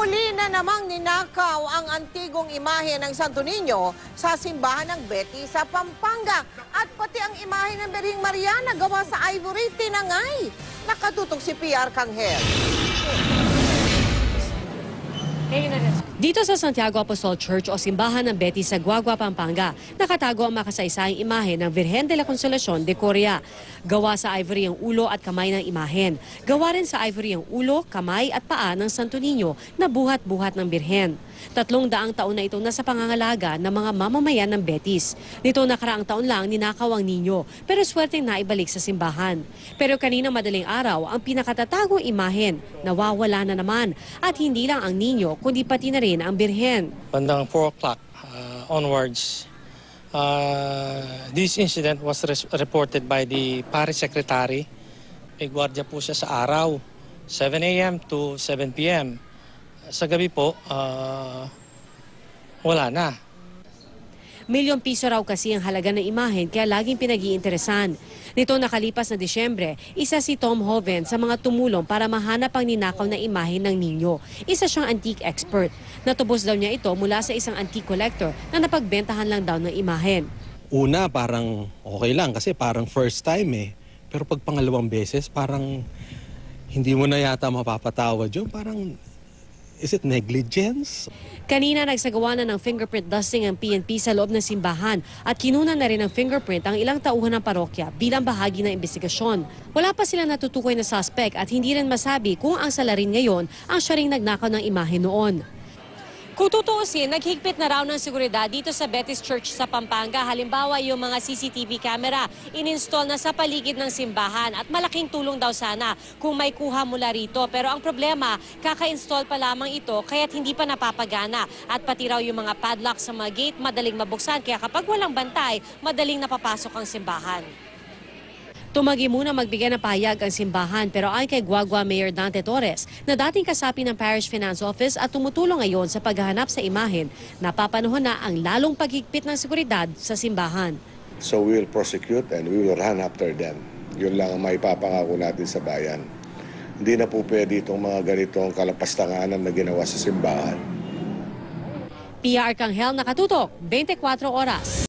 Muli na namang ninakaw ang antigong imahe ng Santo Niño sa simbahan ng Betty sa Pampanga. At pati ang imahe ng Birheng Maria na gawa sa ivory tinangay. Nakatutok si PR Kanghel. Dito sa Santiago Apostol Church o simbahan ng Betty sa Guagua, Pampanga, nakatago ang makasaysayang imahe ng Virgen de la Consolacion de Coria. Gawa sa ivory ang ulo at kamay ng imahen. Gawa rin sa ivory ang ulo, kamay at paa ng Santo Niño na buhat-buhat ng Birhen. 300 taon na itong nasa pangangalaga ng mga mamamayan ng Betis. Nito nakaraang taon lang ninakaw ang ninyo, pero swerteng naibalik sa simbahan. Pero kanina madaling araw, ang pinakatatagong imahen, nawawala na naman. At hindi lang ang ninyo, kundi pati na rin ang Birhen. Bandang 4 o'clock onwards, this incident was reported by the parish secretary. May gwardiya po siya sa araw, 7 a.m. to 7 p.m. Sa gabi po, wala na. ₱1,000,000 raw kasi ang halaga ng imahen kaya laging pinag-iinteresan. Nito nakalipas na Disyembre, isa si Tom Hoven sa mga tumulong para mahanap ang ninakaw na imahen ng ninyo. Isa siyang antique expert. Natubos daw niya ito mula sa isang antique collector na napagbentahan lang daw ng imahen. Una, parang okay lang kasi parang first time eh. Pero pag pangalawang beses, parang hindi mo na yata mapapatawad yun. Parang, is it negligence? Kanina nagsagawa na ng fingerprint dusting ang PNP sa loob ng simbahan at kinunan na rin ng fingerprint ang ilang tauhan ng parokya bilang bahagi ng investigasyon. Wala pa silang natutukoy na suspect at hindi rin masabi kung ang salarin ngayon ang siya ring nagnakaw ng imahe noon. Kung tutuusin, naghigpit na raw ng seguridad dito sa Betis Church sa Pampanga. Halimbawa, yung mga CCTV camera, in-install na sa paligid ng simbahan at malaking tulong daw sana kung may kuha mula rito. Pero ang problema, kaka-install pa lamang ito kaya't hindi pa napapagana. At pati raw yung mga padlock sa mga gate, madaling mabuksan. Kaya kapag walang bantay, madaling napapasok ang simbahan. Tumagi muna magbigay ng pahayag ang simbahan pero ayon kay Guagua Mayor Dante Torres na dating kasapi ng Parish Finance Office at tumutulong ngayon sa paghahanap sa imahen, napapanahon na ang lalong paghigpit ng seguridad sa simbahan. So we will prosecute and we will run after them. Yun lang ang maipapangako natin sa bayan. Hindi na po pwede itong mga ganitong kalapastanganan na ginawa sa simbahan. PR Kanghel, nakatutok, 24 oras.